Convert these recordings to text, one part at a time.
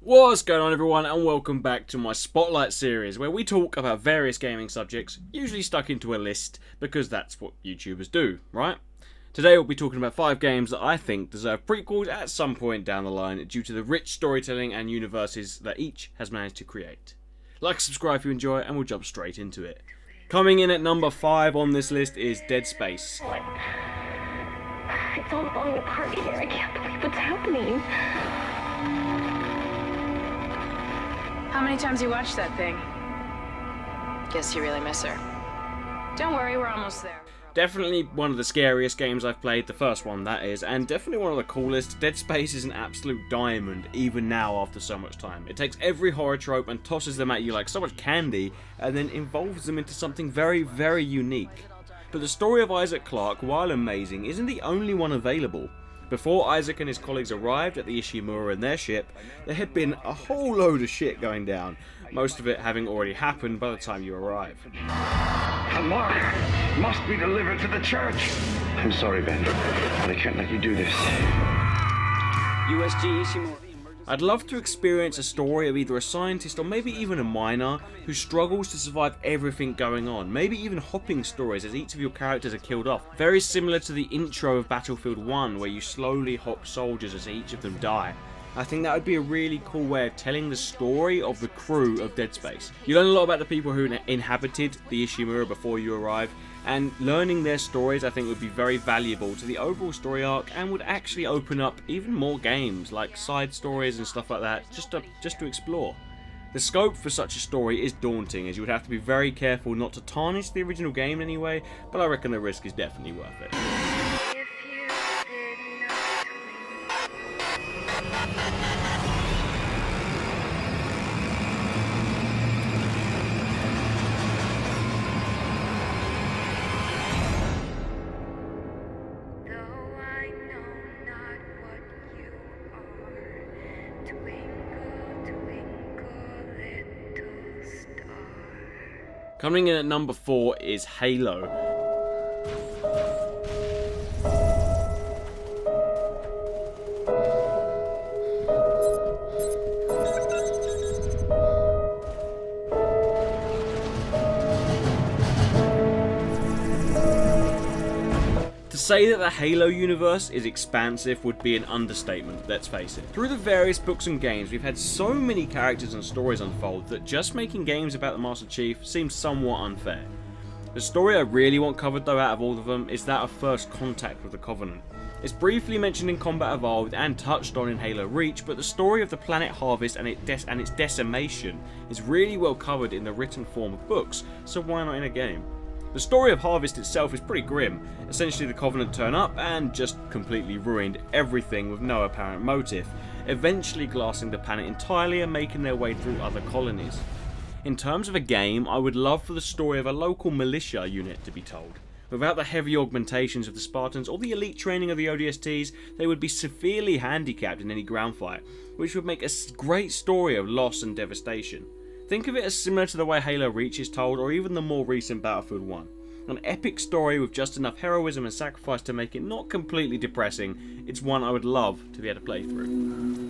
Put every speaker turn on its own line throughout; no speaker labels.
What's going on, everyone, and welcome back to my Spotlight series where we talk about various gaming subjects, usually stuck into a list because that's what YouTubers do, right? Today we'll be talking about 5 games that I think deserve prequels at some point down the line due to the rich storytelling and universes that each has managed to create. Like, subscribe if you enjoy, and we'll jump straight into it. Coming in at number 5 on this list is Dead Space.
It's all falling apart here. I can't believe what's happening.
How many times you watched that thing? Guess you really miss her. Don't worry, we're almost there.
Definitely one of the scariest games I've played, the first one that is, and definitely one of the coolest. Dead Space is an absolute diamond, even now after so much time. It takes every horror trope and tosses them at you like so much candy, and then evolves them into something very, very unique. But the story of Isaac Clarke, while amazing, isn't the only one available. Before Isaac and his colleagues arrived at the Ishimura and their ship, there had been a whole load of shit going down, most of it having already happened by the time you arrive.
The mark must be delivered to the church. I'm sorry, Ben, but I can't let you do this.
USG Ishimura.
I'd love to experience a story of either a scientist or maybe even a miner who struggles to survive everything going on, maybe even hopping stories as each of your characters are killed off, very similar to the intro of Battlefield 1 where you slowly hop soldiers as each of them die. I think that would be a really cool way of telling the story of the crew of Dead Space. You learn a lot about the people who inhabited the Ishimura before you arrived, and learning their stories I think would be very valuable to the overall story arc and would actually open up even more games like side stories and stuff like that just to explore. The scope for such a story is daunting, as you would have to be very careful not to tarnish the original game in any way, but I reckon the risk is definitely worth it. Coming in at number 4 is Halo. To say that the Halo universe is expansive would be an understatement, let's face it. Through the various books and games, we've had so many characters and stories unfold that just making games about the Master Chief seems somewhat unfair. The story I really want covered though out of all of them is that of first contact with the Covenant. It's briefly mentioned in Combat Evolved and touched on in Halo Reach, but the story of the planet Harvest and its decimation is really well covered in the written form of books, so why not in a game? The story of Harvest itself is pretty grim. Essentially the Covenant turn up and just completely ruined everything with no apparent motive, eventually glassing the planet entirely and making their way through other colonies. In terms of a game, I would love for the story of a local militia unit to be told. Without the heavy augmentations of the Spartans or the elite training of the ODSTs, they would be severely handicapped in any ground fight, which would make a great story of loss and devastation. Think of it as similar to the way Halo Reach is told, or even the more recent Battlefield 1. An epic story with just enough heroism and sacrifice to make it not completely depressing. It's one I would love to be able to play through.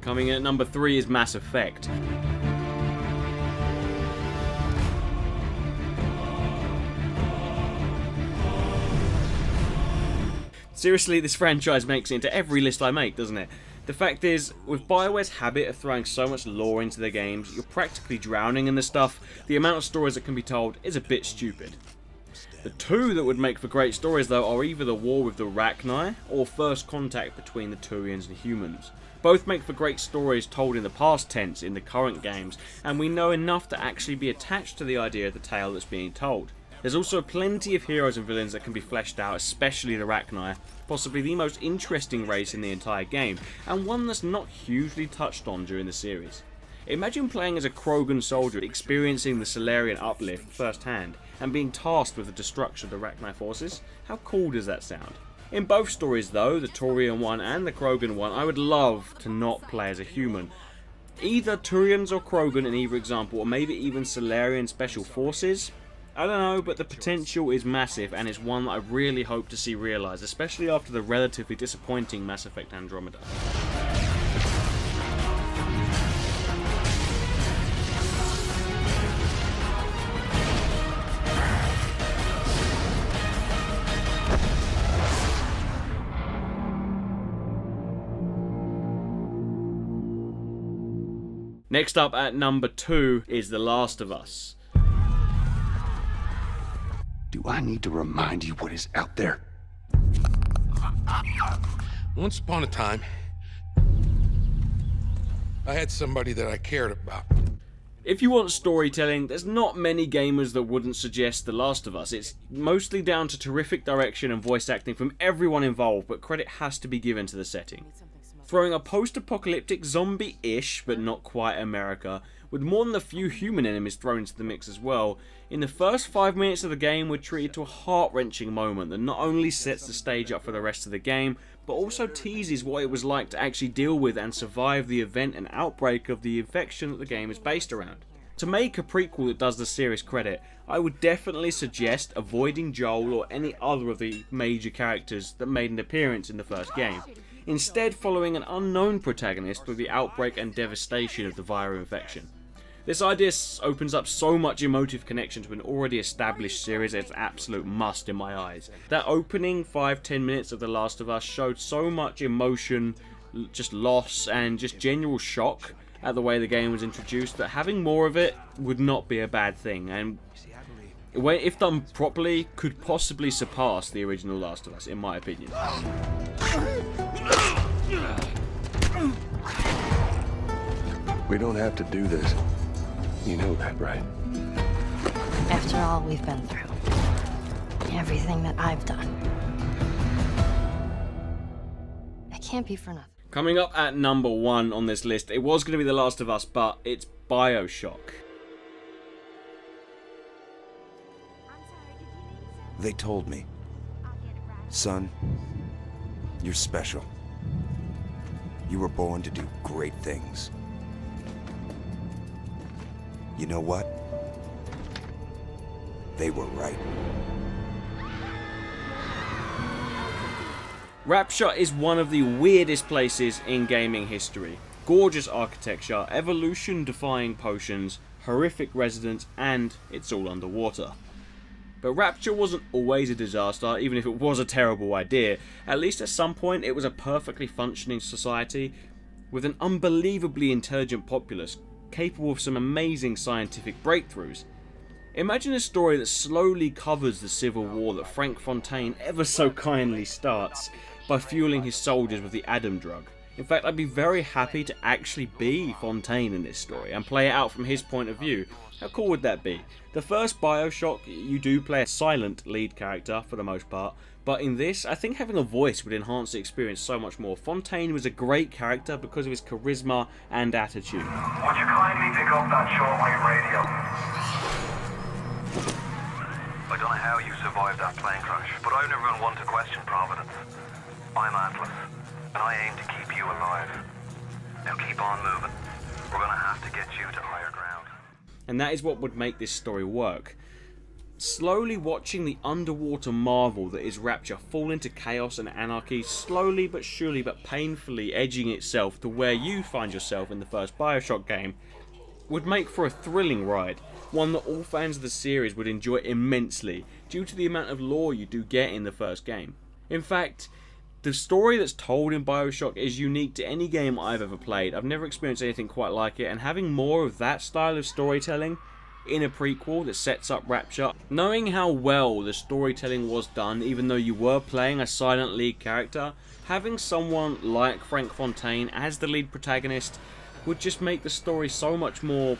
Coming in at number 3 is Mass Effect. Seriously, this franchise makes it into every list I make, doesn't it? The fact is, with BioWare's habit of throwing so much lore into their games, you're practically drowning in this stuff. The amount of stories that can be told is a bit stupid. The two that would make for great stories though are either the war with the Rachni or first contact between the Turians and humans. Both make for great stories told in the past tense in the current games, and we know enough to actually be attached to the idea of the tale that's being told. There's also plenty of heroes and villains that can be fleshed out, especially the Rachni, possibly the most interesting race in the entire game, and one that's not hugely touched on during the series. Imagine playing as a Krogan soldier, experiencing the Solarian uplift firsthand, and being tasked with the destruction of the Rachni forces. How cool does that sound? In both stories though, the Turian one and the Krogan one, I would love to not play as a human. Either Turians or Krogan in either example, or maybe even Solarian special forces. I don't know, but the potential is massive, and it's one that I really hope to see realised, especially after the relatively disappointing Mass Effect Andromeda. Next up at number 2 is The Last of Us.
Do I need to remind you what is out there?
Once upon a time, I had somebody that I cared about.
If you want storytelling, there's not many gamers that wouldn't suggest The Last of Us. It's mostly down to terrific direction and voice acting from everyone involved, but credit has to be given to the setting. Throwing a post-apocalyptic zombie-ish, but not quite America, with more than a few human enemies thrown into the mix as well, in the first 5 minutes of the game we're treated to a heart-wrenching moment that not only sets the stage up for the rest of the game, but also teases what it was like to actually deal with and survive the event and outbreak of the infection that the game is based around. To make a prequel that does the series credit, I would definitely suggest avoiding Joel or any other of the major characters that made an appearance in the first game, instead following an unknown protagonist through the outbreak and devastation of the viral infection. This idea opens up so much emotive connection to an already established series that it's an absolute must in my eyes. That opening 5-10 minutes of The Last of Us showed so much emotion, just loss and just general shock at the way the game was introduced that having more of it would not be a bad thing, and if done properly could possibly surpass the original Last of Us in my opinion.
We don't have to do this. You know that, right?
After all we've been through, everything that I've done, it can't be for nothing.
Coming up at number 1 on this list, it was going to be The Last of Us, but it's Bioshock.
They told me, son, you're special. You were born to do great things. You know what? They were right.
Rapture is one of the weirdest places in gaming history. Gorgeous architecture, evolution-defying potions, horrific residents, and it's all underwater. But Rapture wasn't always a disaster, even if it was a terrible idea. At least at some point it was a perfectly functioning society with an unbelievably intelligent populace capable of some amazing scientific breakthroughs. Imagine a story that slowly covers the civil war that Frank Fontaine ever so kindly starts by fueling his soldiers with the Adam drug. In fact, I'd be very happy to actually be Fontaine in this story and play it out from his point of view. How cool would that be? The first Bioshock, you do play a silent lead character for the most part, but in this, I think having a voice would enhance the experience so much more. Fontaine was a great character because of his charisma and attitude.
Would you kindly pick up that shortwave radio? I don't know how you survived that plane crash, but I've never been one to question Providence. I'm Atlas, and I aim to keep you alive. Now keep on moving. We're gonna have to get you to higher ground.
And that is what would make this story work. Slowly watching the underwater marvel that is Rapture fall into chaos and anarchy, slowly but surely but painfully edging itself to where you find yourself in the first Bioshock game, would make for a thrilling ride, one that all fans of the series would enjoy immensely due to the amount of lore you do get in the first game. In fact, the story that's told in Bioshock is unique to any game I've ever played. I've never experienced anything quite like it, and having more of that style of storytelling in a prequel that sets up Rapture, knowing how well the storytelling was done even though you were playing a silent lead character, having someone like Frank Fontaine as the lead protagonist would just make the story so much more,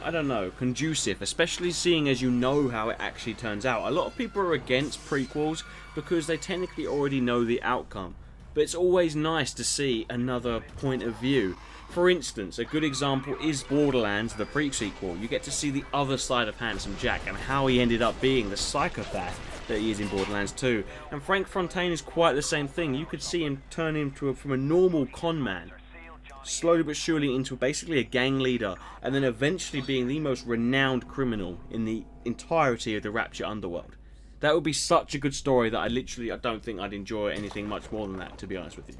I don't know, conducive, especially seeing as you know how it actually turns out. A lot of people are against prequels because they technically already know the outcome, but it's always nice to see another point of view. For instance, a good example is Borderlands, the pre-sequel. You get to see the other side of Handsome Jack and how he ended up being the psychopath that he is in Borderlands 2. And Frank Fontaine is quite the same thing. You could see him turn from a normal con man, slowly but surely into basically a gang leader, and then eventually being the most renowned criminal in the entirety of the Rapture underworld. That would be such a good story that I don't think I'd enjoy anything much more than that, to be honest with you.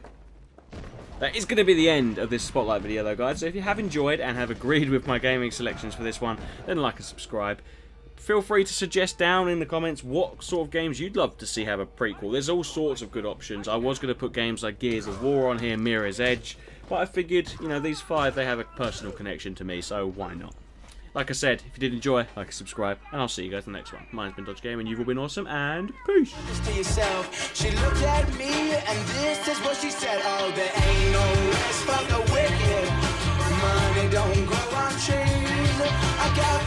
That is going to be the end of this Spotlight video though, guys. So if you have enjoyed and have agreed with my gaming selections for this one, then like and subscribe. Feel free to suggest down in the comments what sort of games you'd love to see have a prequel. There's all sorts of good options. I was going to put games like Gears of War on here, Mirror's Edge, but I figured, you know, these 5, they have a personal connection to me, so why not? Like I said, if you did enjoy, like and subscribe, and I'll see you guys in the next one. Mine's been Dodge Game, and you've all been awesome, and peace!
She looked at me, and this is what she said. Oh, there ain't no rest for the wicked. Money don't grow on trees. I got